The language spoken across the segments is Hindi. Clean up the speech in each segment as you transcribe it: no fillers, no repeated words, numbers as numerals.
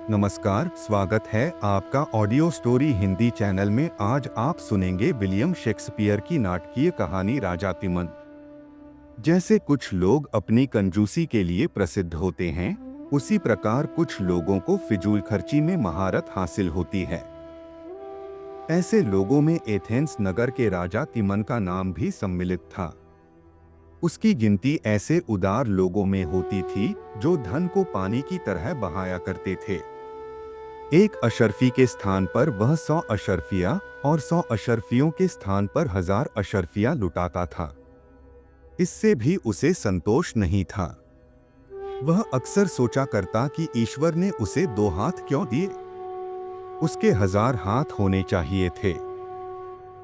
नमस्कार, स्वागत है आपका ऑडियो स्टोरी हिंदी चैनल में। आज आप सुनेंगे विलियम शेक्सपियर की नाटकीय कहानी राजा तिमन। जैसे कुछ लोग अपनी कंजूसी के लिए प्रसिद्ध होते हैं, उसी प्रकार कुछ लोगों को फिजूल खर्ची में महारत हासिल होती है। ऐसे लोगों में एथेंस नगर के राजा तिमन का नाम भी सम्मिलित था। उसकी गिनती ऐसे उदार लोगों में होती थी जो धन को पानी की तरह बहाया करते थे। एक अशर्फी के स्थान पर वह 100 अशर्फिया और 100 अशर्फियों के स्थान पर 1000 अशर्फिया लुटाता था। इससे भी उसे संतोष नहीं था। वह अक्सर सोचा करता कि ईश्वर ने उसे 2 हाथ क्यों दिए? उसके 1000 हाथ होने चाहिए थे।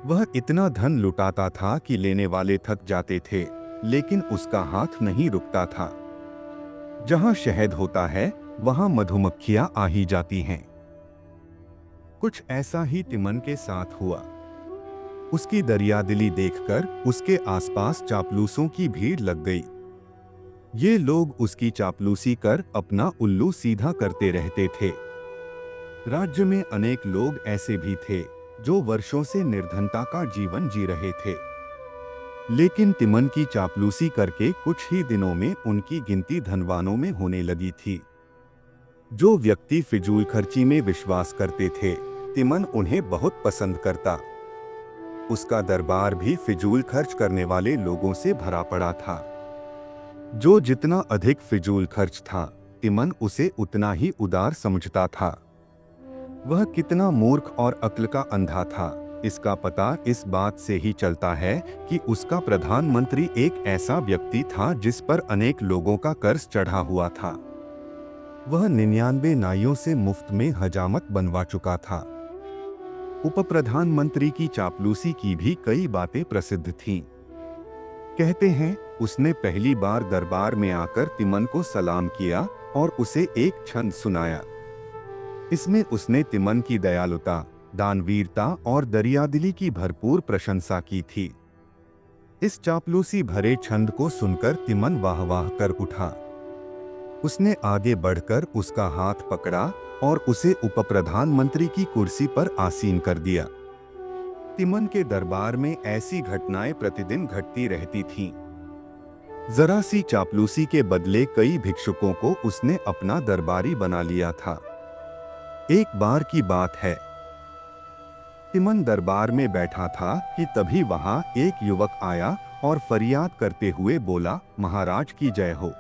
वह इतना धन लुटाता था कि लेने वाले थक जाते थे, लेकिन उसका हाथ नहीं रुकता था। जहां शहद होता है, वहां मधुमक्खियां आ ही जाती हैं। कुछ ऐसा ही तिमन के साथ हुआ। उसकी दरियादिली देखकर उसके आसपास चापलूसों की भीड़ लग गई। ये लोग उसकी चापलूसी कर अपना उल्लू सीधा करते रहते थे। राज्य में अनेक लोग ऐसे भी थे जो वर्षों से निर्धनता का जीवन जी रहे थे, लेकिन तिमन की चापलूसी करके कुछ ही दिनों में उनकी गिनती धनवानों में होने लगी थी। जो व्यक्ति फिजूल खर्ची में विश्वास करते थे, तिमन उन्हें बहुत पसंद करता। उसका दरबार भी फिजूल खर्च करने वाले लोगों से भरा पड़ा था। जो जितना अधिक फिजूल खर्च था, तिमन उसे उतना ही उदार समझता था। वह कितना मूर्ख और अक्ल का अंधा था, इसका पता इस बात से ही चलता है कि उसका प्रधानमंत्री एक ऐसा व्यक्ति था जिस पर अनेक लोगों का कर्ज चढ़ा हुआ था। वह 99 नाइयों से मुफ्त में हजामत बनवा चुका था। उपप्रधानमंत्री की चापलूसी की भी कई बातें प्रसिद्ध थीं। कहते हैं, उसने पहली बार दरबार में आकर तिमन को सलाम किया और उसे एक छंद सुनाया। इसमें उसने तिमन की दयालुता, दानवीरता और दरियादिली की भरपूर प्रशंसा की थी। इस चापलूसी भरे छंद को सुनकर तिमन वाह वाह कर उठा। उसने आगे बढ़कर उसका हाथ पकड़ा और उसे उपप्रधानमंत्री की कुर्सी पर आसीन कर दिया। तिमन के दरबार में ऐसी घटनाएं प्रतिदिन घटती रहती थीं। जरा सी चापलूसी के बदले कई भिक्षुकों को उसने अपना दरबारी बना लिया था। एक बार की बात है, तिमन दरबार में बैठा था कि तभी वहां एक युवक आया और फरियाद करते हुए बोला, महाराज की जय हो।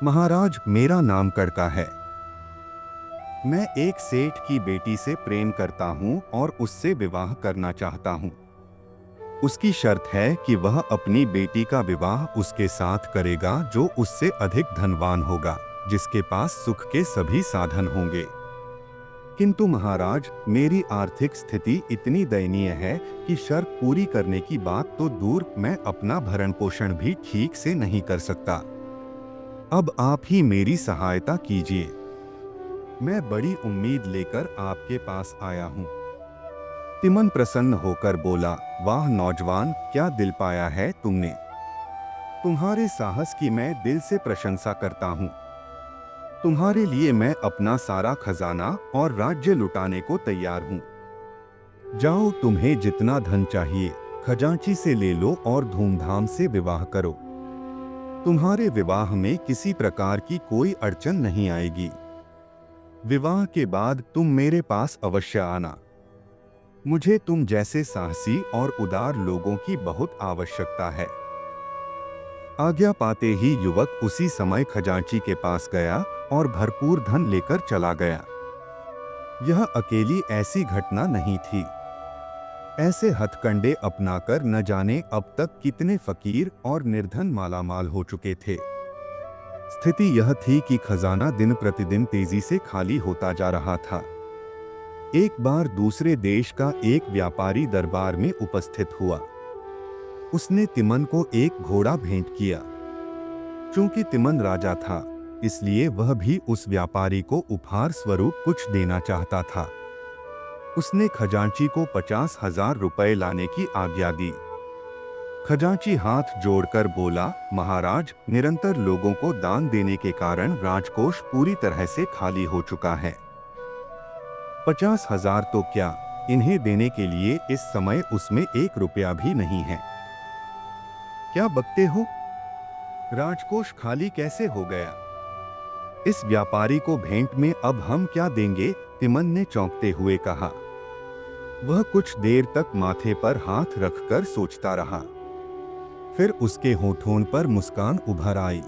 महाराज, मेरा नाम कड़का है। मैं एक सेठ की बेटी से प्रेम करता हूँ और उससे विवाह करना चाहता हूँ। उसकी शर्त है कि वह अपनी बेटी का विवाह उसके साथ करेगा जो उससे अधिक धनवान होगा, जिसके पास सुख के सभी साधन होंगे। किंतु महाराज, मेरी आर्थिक स्थिति इतनी दयनीय है कि शर्त पूरी करने की बात तो दूर, मैं अपना भरण पोषण भी ठीक से नहीं कर सकता। अब आप ही मेरी सहायता कीजिए। मैं बड़ी उम्मीद लेकर आपके पास आया हूँ। तिमन प्रसन्न होकर बोला, वाह नौजवान, क्या दिल पाया है तुमने। तुम्हारे साहस की मैं दिल से प्रशंसा करता हूँ। तुम्हारे लिए मैं अपना सारा खजाना और राज्य लुटाने को तैयार हूँ। जाओ, तुम्हें जितना धन चाहिए खजांची से ले लो और धूमधाम से विवाह करो। तुम्हारे विवाह में किसी प्रकार की कोई अड़चन नहीं आएगी। विवाह के बाद तुम मेरे पास अवश्य आना। मुझे तुम जैसे साहसी और उदार लोगों की बहुत आवश्यकता है। आज्ञा पाते ही युवक उसी समय खजांची के पास गया और भरपूर धन लेकर चला गया। यह अकेली ऐसी घटना नहीं थी। ऐसे हथकंडे अपनाकर न जाने अब तक कितने फकीर और निर्धन मालामाल हो चुके थे। स्थिति यह थी कि खजाना दिन प्रतिदिन तेजी से खाली होता जा रहा था। एक बार दूसरे देश का एक व्यापारी दरबार में उपस्थित हुआ। उसने तिमन को एक घोड़ा भेंट किया। चूंकि तिमन राजा था, इसलिए वह भी उस व्यापारी को उपहार स्वरूप कुछ देना चाहता था। उसने खजांची को 50,000 रुपए लाने की आज्ञा दी। खजांची हाथ जोड़कर बोला, महाराज, निरंतर लोगों को दान देने के कारण राजकोष पूरी तरह से खाली हो चुका है। 50,000 तो क्या, इन्हें देने के लिए इस समय उसमें 1 रुपया भी नहीं है। क्या बकते हो? राजकोष खाली कैसे हो गया? इस व्यापारी को भेंट में अब हम क्या देंगे? तिमन ने चौंकते हुए कहा। वह कुछ देर तक माथे पर हाथ रखकर सोचता रहा। फिर उसके होठों पर मुस्कान उभर आई।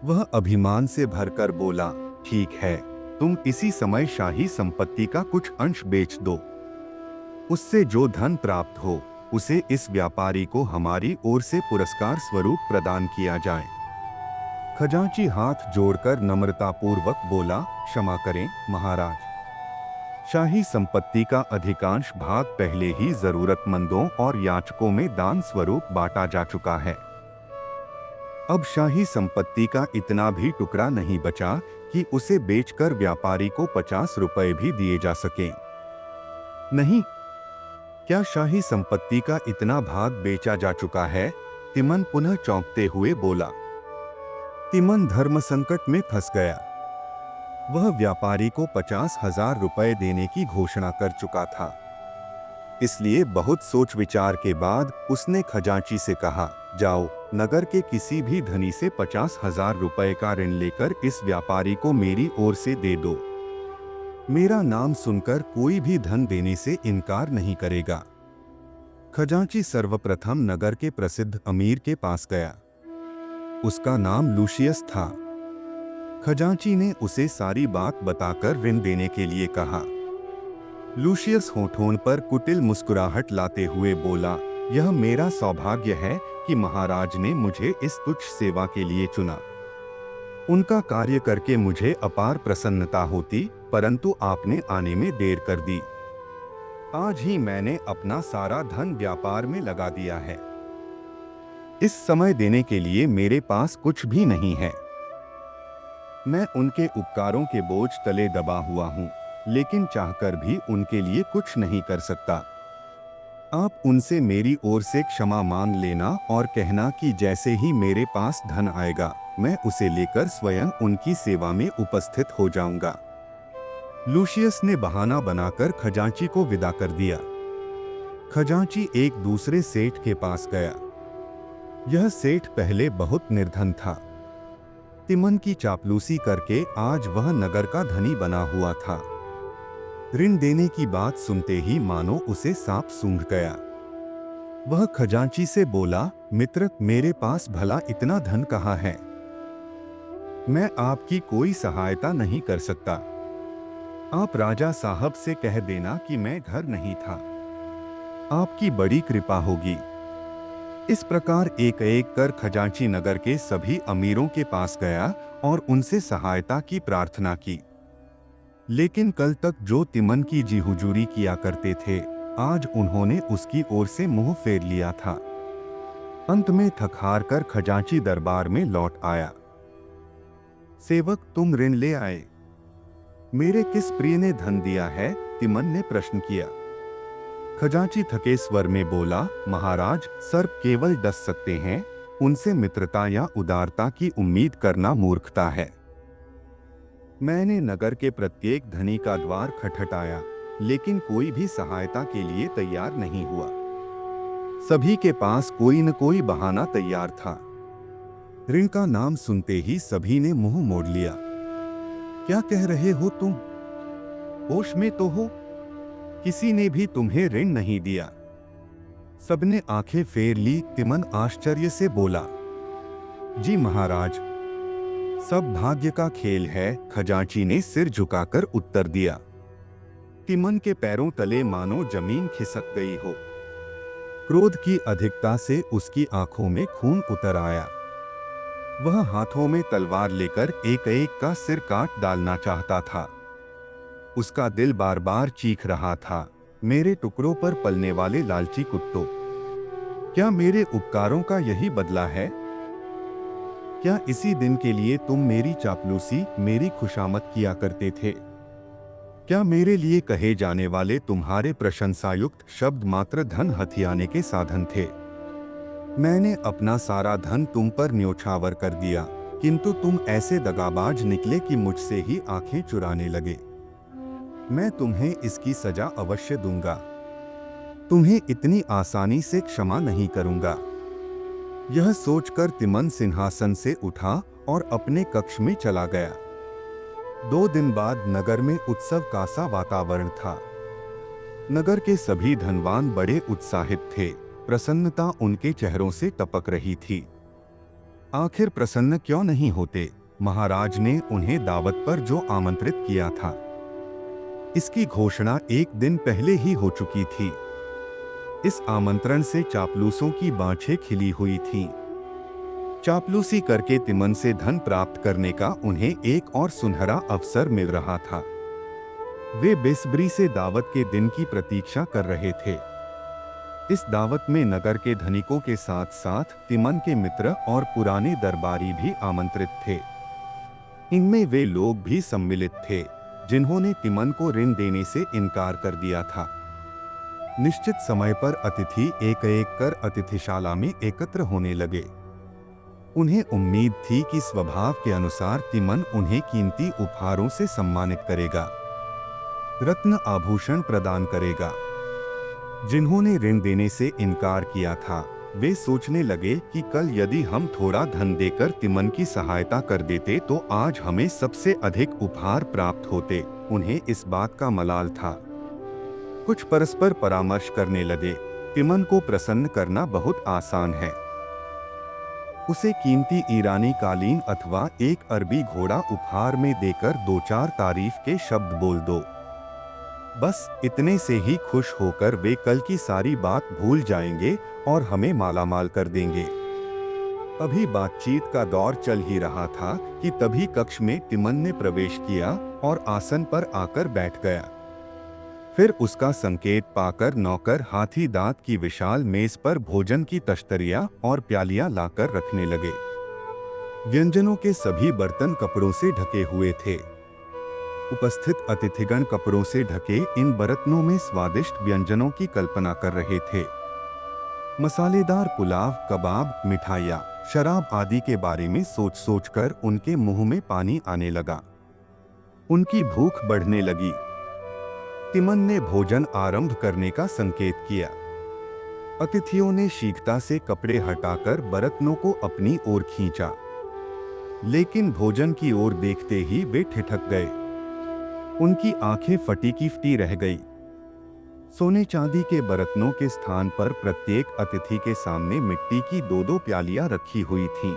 वह अभिमान से भरकर बोला, ठीक है, तुम इसी समय शाही संपत्ति का कुछ अंश बेच दो। उससे जो धन प्राप्त हो उसे इस व्यापारी को हमारी ओर से पुरस्कार स्वरूप प्रदान किया जाए। खजांची हाथ जोड़कर नम्रतापूर्वक बोला, क्षमा करें महाराज, शाही संपत्ति का अधिकांश भाग पहले ही जरूरतमंदों और याचकों में दान स्वरूप बांटा जा चुका है। अब शाही संपत्ति का इतना भी टुकड़ा नहीं बचा कि उसे बेचकर व्यापारी को 50 रुपए भी दिए जा सके। नहीं, क्या शाही संपत्ति का इतना भाग बेचा जा चुका है? तिमन पुनः चौंकते हुए बोला। तिमन धर्म संकट में फंस गया। वह व्यापारी को 50,000 रुपए देने की घोषणा कर चुका था। इसलिए बहुत सोच विचार के बाद उसने खजांची से कहा, जाओ, नगर के किसी भी धनी से 50,000 रुपए का ऋण लेकर इस व्यापारी को मेरी ओर से दे दो। मेरा नाम सुनकर कोई भी धन देने से इनकार नहीं करेगा। खजांची सर्वप्रथम नगर के प्रसिद्ध अमीर के पास गया। उसका नाम लूशियस था। खजांची ने उसे सारी बात बताकर ऋण देने के लिए कहा। लूशियस होठों पर कुटिल मुस्कुराहट लाते हुए बोला, यह मेरा सौभाग्य है कि महाराज ने मुझे इस तुच्छ सेवा के लिए चुना। उनका कार्य करके मुझे अपार प्रसन्नता होती, परंतु आपने आने में देर कर दी। आज ही मैंने अपना सारा धन व्यापार में लगा दिया है। इस समय देने के लिए मेरे पास कुछ भी नहीं है। मैं उनके उपकारों के बोझ तले दबा हुआ हूँ, लेकिन चाहकर भी उनके लिए कुछ नहीं कर सकता। आप उनसे मेरी ओर से क्षमा मांग लेना और कहना कि जैसे ही मेरे पास धन आएगा मैं उसे लेकर स्वयं उनकी सेवा में उपस्थित हो जाऊंगा। लूशियस ने बहाना बनाकर खजांची को विदा कर दिया। खजांची एक दूसरे सेठ के पास गया। यह सेठ पहले बहुत निर्धन था। तिमन की चापलूसी करके आज वह नगर का धनी बना हुआ था। ऋण देने की बात सुनते ही मानो उसे सांप सूंघ गया। वह खजांची से बोला, मित्र, मेरे पास भला इतना धन कहाँ है? मैं आपकी कोई सहायता नहीं कर सकता। आप राजा साहब से कह देना कि मैं घर नहीं था। आपकी बड़ी कृपा होगी। इस प्रकार एक एक कर खजांची नगर के सभी अमीरों के पास गया और उनसे सहायता की प्रार्थना की। लेकिन कल तक जो तिमन की जी हुजूरी किया करते थे, आज उन्होंने उसकी ओर से मुंह फेर लिया था। अंत में थक हार कर खजांची दरबार में लौट आया। सेवक, तुम ऋण ले आए? मेरे किस प्रिय ने धन दिया है? तिमन ने प्रश्न किया। खजांची थके स्वर में बोला, महाराज, सर्प केवल डस सकते हैं, उनसे मित्रता या उदारता की उम्मीद करना मूर्खता है। मैंने नगर के प्रत्येक धनी का द्वार खटखटाया, लेकिन कोई भी सहायता के लिए तैयार नहीं हुआ। सभी के पास कोई न कोई बहाना तैयार था। ऋण का नाम सुनते ही सभी ने मुंह मोड़ लिया। क्या कह रहे हो तुम? होश में तो हो? किसी ने भी तुम्हें ऋण नहीं दिया। सबने आंखें फेर ली। तिमन आश्चर्य से बोला, जी महाराज, सब भाग्य का खेल है। खजांची ने सिर झुकाकर उत्तर दिया। तिमन के पैरों तले मानो जमीन खिसक गई हो। क्रोध की अधिकता से उसकी आंखों में खून उतर आया। वह हाथों में तलवार लेकर एक एक का सिर काट डालना चाहता था। उसका दिल बार बार चीख रहा था, मेरे टुकड़ों पर पलने वाले लालची कुत्तों, क्या मेरे उपकारों का यही बदला है? क्या इसी दिन के लिए तुम मेरी चापलूसी, मेरी खुशामद किया करते थे? क्या मेरे लिए कहे जाने वाले तुम्हारे प्रशंसायुक्त शब्द मात्र धन हथियाने के साधन थे? मैंने अपना सारा धन तुम पर न्योछावर कर दिया, किंतु तुम ऐसे दगाबाज निकले कि मुझसे ही आंखें चुराने लगे। मैं तुम्हें इसकी सजा अवश्य दूंगा। तुम्हें इतनी आसानी से क्षमा नहीं करूंगा। यह सोचकर तिमन सिंहासन से उठा और अपने कक्ष में चला गया। 2 दिन बाद नगर में उत्सव का सा वातावरण था। नगर के सभी धनवान बड़े उत्साहित थे। प्रसन्नता उनके चेहरों से टपक रही थी। आखिर प्रसन्न क्यों नहीं होते? महाराज ने उन्हें दावत पर जो आमंत्रित किया था, इसकी घोषणा एक दिन पहले ही हो चुकी थी। इस आमंत्रण से चापलूसों की बाँछें खिली हुई थीं। चापलूसी करके तिमन से धन प्राप्त करने का उन्हें एक और सुनहरा अवसर मिल रहा था। वे बेसब्री से दावत के दिन की प्रतीक्षा कर रहे थे। इस दावत में नगर के धनिकों के साथ साथ तिमन के मित्र और पुराने दरबारी भी आमंत्रित थे। इनमें वे लोग भी सम्मिलित थे जिन्होंने तिमन को ऋण देने से इनकार कर दिया था। निश्चित समय पर अतिथि एक एक कर अतिथिशाला में एकत्र होने लगे। उन्हें उम्मीद थी कि स्वभाव के अनुसार तिमन उन्हें कीमती उपहारों से सम्मानित करेगा, रत्न आभूषण प्रदान करेगा। जिन्होंने ऋण देने से इनकार किया था, वे सोचने लगे कि कल यदि हम थोड़ा धन देकर तिमन की सहायता कर देते तो आज हमें सबसे अधिक उपहार प्राप्त होते। उन्हें इस बात का मलाल था। कुछ परस्पर परामर्श करने लगे, तिमन को प्रसन्न करना बहुत आसान है। उसे कीमती ईरानी कालीन अथवा एक अरबी घोड़ा उपहार में देकर 2-4 तारीफ के शब्द बोल दो। बस इतने से ही खुश होकर वे कल की सारी बात भूल जाएंगे और हमें मालामाल कर देंगे। अभी बातचीत का दौर चल ही रहा था कि तभी कक्ष में तिमन ने प्रवेश किया और आसन पर आकर बैठ गया। फिर उसका संकेत पाकर नौकर हाथी दांत की विशाल मेज पर भोजन की तश्तरियां और प्यालियां लाकर रखने लगे। व्यंजनों के सभी बर्तन कपड़ों से ढके हुए थे। उपस्थित अतिथिगण कपड़ों से ढके इन बर्तनों में स्वादिष्ट व्यंजनों की कल्पना कर रहे थे। मसालेदार पुलाव, कबाब, मिठाइयाँ, शराब आदि के बारे में सोच सोचकर उनके मुंह में पानी आने लगा। उनकी भूख बढ़ने लगी। तिमन ने भोजन आरंभ करने का संकेत किया। अतिथियों ने शीघ्रता से कपड़े हटाकर बर्तनों को अपनी ओर खींचा, लेकिन भोजन की ओर देखते ही वे ठिठक गए। उनकी आंखें फटी की फटी रह गई। सोने चांदी के बर्तनों के स्थान पर प्रत्येक अतिथि के सामने मिट्टी की 2-2 प्यालियां रखी हुई थीं।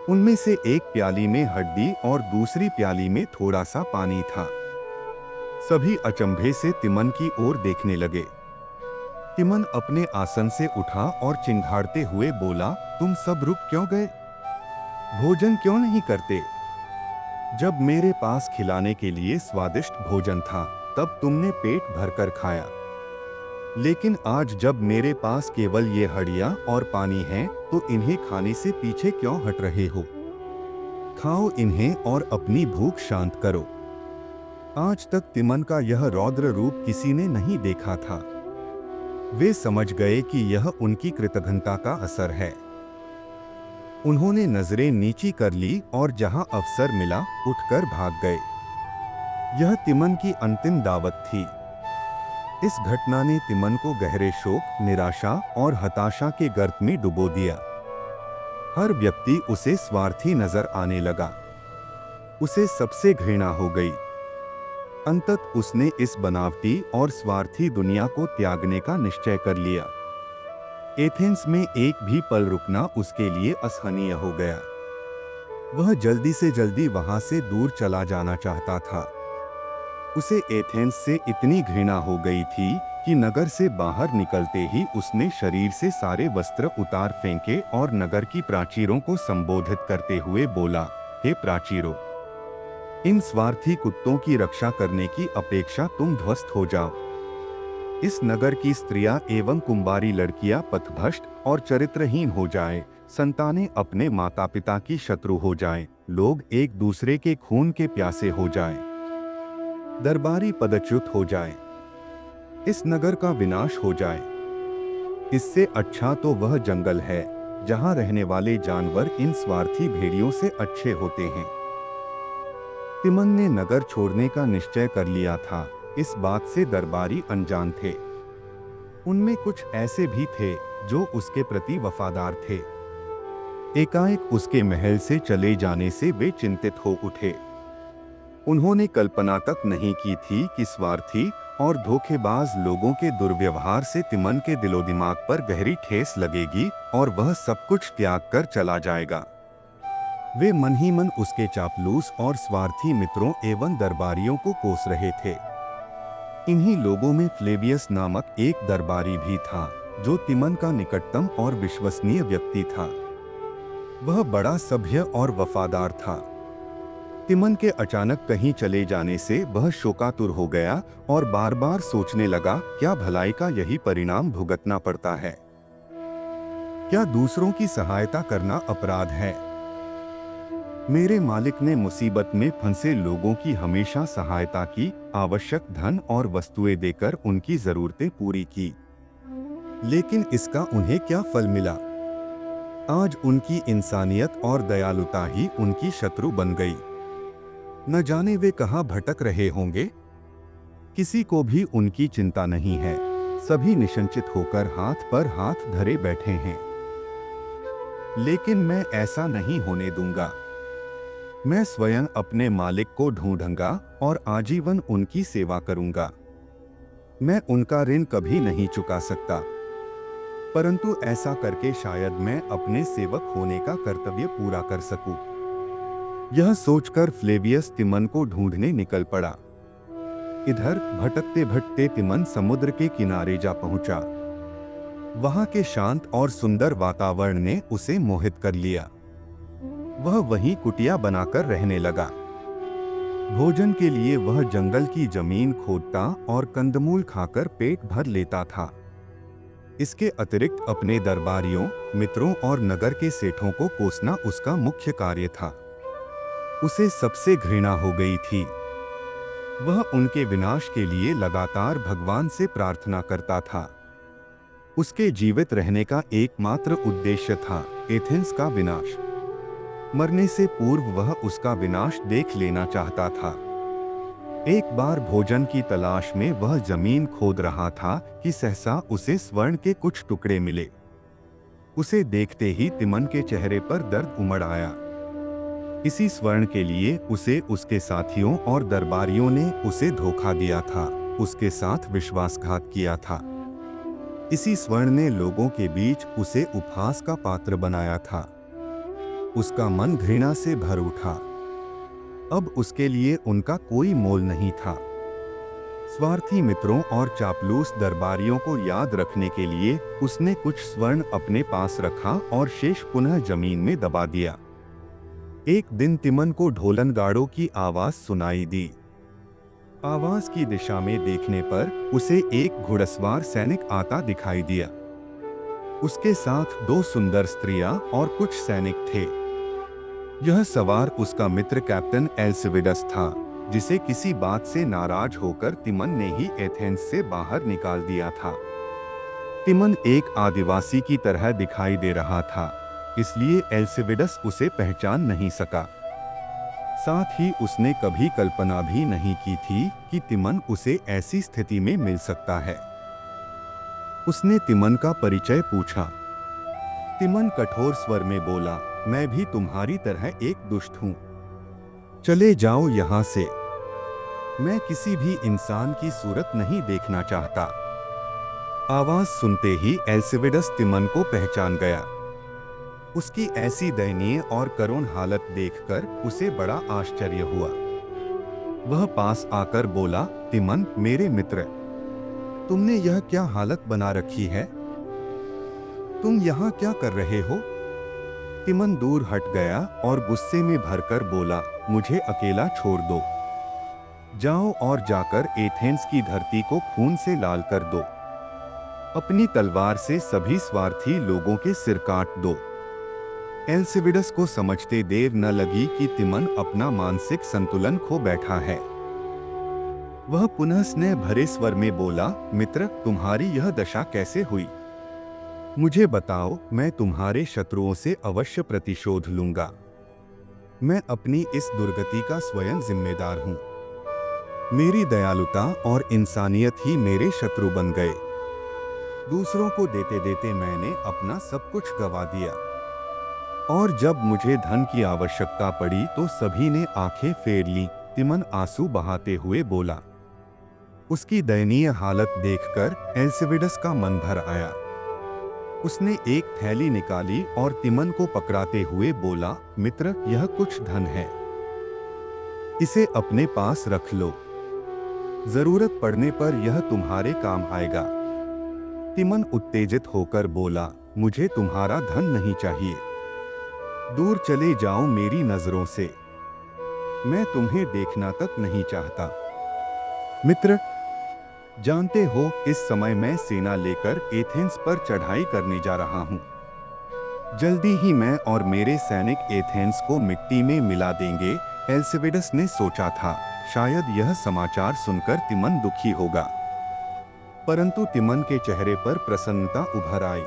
उनमें से एक प्याली में हड्डी और दूसरी प्याली में थोड़ा सा पानी था। सभी अचंभे से तिमन की ओर देखने लगे। तिमन अपने आसन से उठा और चिंघाड़ते हुए बोला, तुम सब रुक क्यों गए? भोजन क्यों नहीं करते? जब मेरे पास खिलाने के लिए स्वादिष्ट भोजन था तब तुमने पेट भरकर खाया, लेकिन आज जब मेरे पास केवल ये हड्डियां और पानी है तो इन्हें खाने से पीछे क्यों हट रहे हो? खाओ इन्हें और अपनी भूख शांत करो। आज तक तिमन का यह रौद्र रूप किसी ने नहीं देखा था। वे समझ गए कि यह उनकी कृतघ्नता का असर है। उन्होंने नजरें नीची कर ली और जहां अवसर मिला उठकर भाग गए। यह तिमन की अंतिम दावत थी। इस घटना ने तिमन को गहरे शोक, निराशा और हताशा के गर्त में डुबो दिया। हर व्यक्ति उसे स्वार्थी नजर आने लगा। उसे सबसे घृणा हो गई। अंतत उसने इस बनावटी और स्वार्थी दुनिया को त्यागने का निश्चय कर लिया। एथेंस में एक भी पल रुकना उसके लिए असहनीय हो गया। वह जल्दी से जल्दी वहां से दूर चला जाना चाहता था। उसे एथेंस से इतनी घृणा हो गई थी कि नगर से बाहर निकलते ही उसने शरीर से सारे वस्त्र उतार फेंके और नगर की प्राचीरों को संबोधित करते हुए बोला, हे प्राचीरों, इन स्वार्थी कुत्तों की रक्षा करने की अपेक्षा तुम ध्वस्त हो जाओ। इस नगर की स्त्रियां एवं कुंवारी लड़कियां पथभ्रष्ट और चरित्रहीन हो जाएं, संतानें अपने माता पिता की शत्रु हो जाएं, लोग एक दूसरे के खून के प्यासे हो जाएं, दरबारी पदच्युत हो जाएं, इस नगर का विनाश हो जाए। इससे अच्छा तो वह जंगल है जहाँ रहने वाले जानवर इन स्वार्थी भेड़ियों से अच्छे होते हैं। तिमन ने नगर छोड़ने का निश्चय कर लिया था। इस बात से दरबारी अनजान थे। उनमें कुछ ऐसे भी थे जो उसके प्रति वफादार थे। एकाएक उसके महल से चले जाने से वे चिंतित हो उठे। उन्होंने कल्पना तक नहीं की थी कि स्वार्थी और धोखेबाज लोगों के दुर्व्यवहार से तिमन के दिलो दिमाग पर गहरी ठेस लगेगी और वह सब कुछ त्याग कर चला जाएगा। वे मन ही मन उसके चापलूस और स्वार्थी मित्रों एवं दरबारियों को कोस रहे थे। इन्हीं लोगों में फ्लेवियस नामक एक दरबारी भी था जो तिमन का निकटतम और विश्वसनीय व्यक्ति था। वह बड़ा सभ्य और वफादार था। तिमन के अचानक कहीं चले जाने से वह शोकातुर हो गया और बार बार सोचने लगा, क्या भलाई का यही परिणाम भुगतना पड़ता है? क्या दूसरों की सहायता करना अपराध है? मेरे मालिक ने मुसीबत में फंसे लोगों की हमेशा सहायता की, आवश्यक धन और वस्तुएं देकर उनकी जरूरतें पूरी की। लेकिन इसका उन्हें क्या फल मिला? आज उनकी इंसानियत और दयालुता ही उनकी शत्रु बन गई। न जाने वे कहाँ भटक रहे होंगे। किसी को भी उनकी चिंता नहीं है। सभी निश्चिंत होकर हाथ पर हाथ धरे बैठे हैं। लेकिन मैं ऐसा नहीं होने दूंगा। मैं स्वयं अपने मालिक को ढूंढूंगा और आजीवन उनकी सेवा करूंगा। मैं उनका ऋण कभी नहीं चुका सकता, परंतु ऐसा करके शायद मैं अपने सेवक होने का कर्तव्य पूरा कर सकूं। यह सोचकर फ्लेवियस तिमन को ढूंढने निकल पड़ा। इधर भटकते भटकते तिमन समुद्र के किनारे जा पहुंचा। वहां के शांत और सुंदर वातावरण ने उसे मोहित कर लिया। वह वहीं कुटिया बनाकर रहने लगा। भोजन के लिए वह जंगल की जमीन खोदता और कंदमूल खाकर पेट भर लेता था। इसके अतिरिक्त अपने दरबारियों, मित्रों और नगर के सेठों को कोसना उसका मुख्य कार्य था। उसे सबसे घृणा हो गई थी। वह उनके विनाश के लिए लगातार भगवान से प्रार्थना करता था। उसके जीवित रहने का एकमात्र उद्देश्य था एथेंस का विनाश। मरने से पूर्व वह उसका विनाश देख लेना चाहता था। एक बार भोजन की तलाश में वह जमीन खोद रहा था कि सहसा उसे स्वर्ण के कुछ टुकड़े मिले। उसे देखते ही तिमन के चेहरे पर दर्द उमड़ आया। इसी स्वर्ण के लिए उसे उसके साथियों और दरबारियों ने उसे धोखा दिया था, उसके साथ विश्वासघात किया था। इसी स्वर्ण ने लोगों के बीच उसे उपहास का पात्र बनाया था। उसका मन घृणा से भर उठा। अब उसके लिए उनका कोई मोल नहीं था। स्वार्थी मित्रों और चापलूस दरबारियों को याद रखने के लिए उसने कुछ स्वर्ण अपने पास रखा और शेष पुनः जमीन में दबा दिया। एक दिन तिमन को ढोलनगाड़ों की आवाज सुनाई दी। आवाज की दिशा में देखने पर उसे एक घुड़सवार सैनिक आता दिखाई दिया। उसके साथ 2 सुंदर स्त्रियां और कुछ सैनिक थे। यह सवार उसका मित्र कैप्टन एल्सिविडस था, जिसे किसी बात से नाराज होकर तिमन ने ही एथेंस से बाहर निकाल दिया था। तिमन एक आदिवासी की तरह दिखाई दे रहा था, इसलिए एल्सिविडस उसे पहचान नहीं सका। साथ ही उसने कभी कल्पना भी नहीं की थी कि तिमन उसे ऐसी स्थिति में मिल सकता है। उसने तिमन का परिचय पूछा। तिमन कठोर स्वर में बोला, मैं भी तुम्हारी तरह एक दुष्ट हूं। चले जाओ यहां से। मैं किसी भी इंसान की सूरत नहीं देखना चाहता। आवाज सुनते ही एल्सिविडस तिमन को पहचान गया। उसकी ऐसी दयनीय और करुण हालत देखकर उसे बड़ा आश्चर्य हुआ। वह पास आकर बोला, तिमन मेरे मित्र, तुमने यह क्या हालत बना रखी है? तुम यहाँ क्या कर रहे हो? तिमन दूर हट गया और गुस्से में भरकर बोला, मुझे अकेला छोड़ दो। जाओ और जाकर एथेंस की धरती को खून से लाल कर दो। अपनी तलवार से सभी स्वार्थी लोगों के सिर काट दो। एल्सिविडस को समझते देर न लगी कि तिमन अपना मानसिक संतुलन खो बैठा है। वह पुनः स्नेह भरे स्वर में बोला, मित्र, तुम्हारी यह दशा कैसे हुई? मुझे बताओ, मैं तुम्हारे शत्रुओं से अवश्य प्रतिशोध लूंगा। मैं अपनी इस दुर्गति का स्वयं जिम्मेदार हूँ। मेरी दयालुता और इंसानियत ही मेरे शत्रु बन गए। दूसरों को देते देते मैंने अपना सब कुछ गवा दिया, और जब मुझे धन की आवश्यकता पड़ी तो सभी ने आंखें फेर ली। तिमन आंसू बहाते हुए बोला। उसकी दयनीय हालत देखकर एल्सिविडस का मन भर आया। उसने एक थैली निकाली और तिमन को पकड़ाते हुए बोला, मित्र, यह कुछ धन है, इसे अपने पास रख लो। जरूरत पड़ने पर यह तुम्हारे काम आएगा। तिमन उत्तेजित होकर बोला, मुझे तुम्हारा धन नहीं चाहिए। दूर चले जाओ मेरी नजरों से। मैं तुम्हें देखना तक नहीं चाहता। मित्र, जानते हो, इस समय मैं सेना लेकर एथेंस पर चढ़ाई करने जा रहा हूँ। जल्दी ही मैं और मेरे सैनिक एथेंस को मिट्टी में मिला देंगे। एल्सिविडस ने सोचा था, शायद यह समाचार सुनकर तिमन दुखी होगा, परंतु तिमन के चेहरे पर प्रसन्नता उभर आई।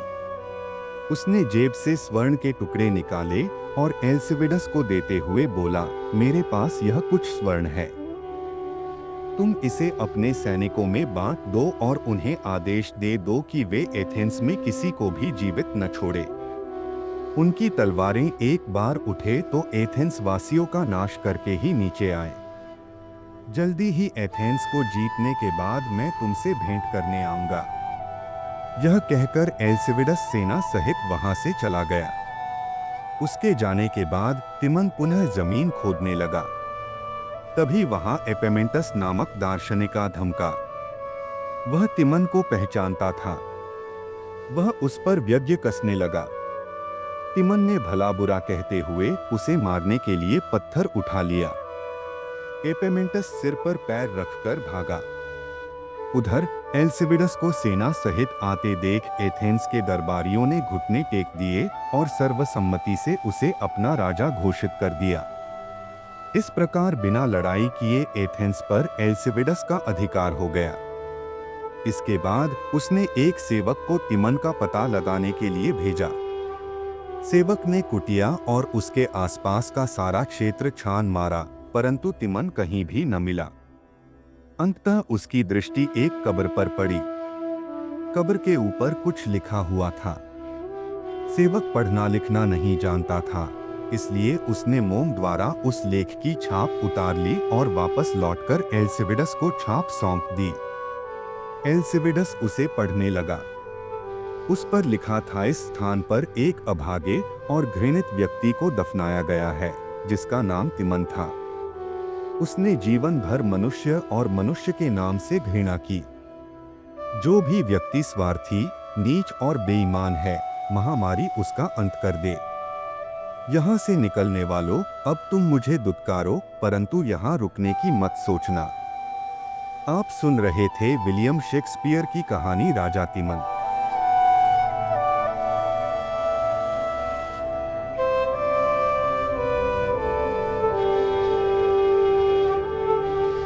उसने जेब से स्वर्ण के टुकड़े निकाले और एल्सिविडस को देते हुए बोला, मेरे पास यह कुछ स्वर्ण है। तुम इसे अपने सैनिकों में बांट दो और उन्हें आदेश दे दो कि वे एथेंस में किसी को भी जीवित न छोड़े। उनकी तलवारें एक बार उठे तो एथेंस वासियों का नाश करके ही नीचे आए। जल्दी ही एथेंस को जीतने के बाद मैं तुमसे भेंट करने आऊंगा। यह कहकर एल्सिविडस सेना सहित वहां से चला गया। उसके जाने के बाद तिमन पुनः जमीन खोदने लगा। तभी वहां एपेमेंटस नामक दार्शनिक धमका। वह तिमन को पहचानता था। वह उस पर व्यंग्य कसने लगा। तिमन ने भला बुरा कहते हुए उसे मारने के लिए पत्थर उठा लिया। एपेमेंटस सिर पर पैर रखकर भागा। उधर एल्सिविडस को सेना सहित आते देख एथेंस के दरबारियों ने घुटने टेक दिए और सर्वसम्मति से उसे अपना राजा घोषित कर दिया। इस प्रकार बिना लड़ाई किए एथेंस पर एल्सिविडस का अधिकार हो गया। इसके बाद उसने एक सेवक को तिमन का पता लगाने के लिए भेजा। सेवक ने कुटिया और उसके आसपास का सारा क्षेत्र छान मारा, परंतु तिमन कहीं भी न मिला। अंततः उसकी दृष्टि एक कब्र पर पड़ी। कब्र के ऊपर कुछ लिखा हुआ था। सेवक पढ़ना लिखना नहीं जानता था, इसलिए उसने मोम द्वारा उस लेख की छाप उतार ली और वापस लौटकर एल्सिविडस को छाप सौंप दी। एल्सिविडस उसे पढ़ने लगा। उस पर लिखा था, इस स्थान पर एक अभागे और घृणित व्यक्ति को दफनाया गया है, जिसका नाम तिमन था। उसने जीवन भर मनुष्य और मनुष्य के नाम से घृणा की। जो भी व्यक्ति स्वार्थी, नीच और बेईमान है, महामारी उसका अंत कर दे। यहाँ से निकलने वालों, अब तुम मुझे दुत्कारो, परंतु यहाँ रुकने की मत सोचना। आप सुन रहे थे विलियम शेक्सपियर की कहानी राजा तिमन।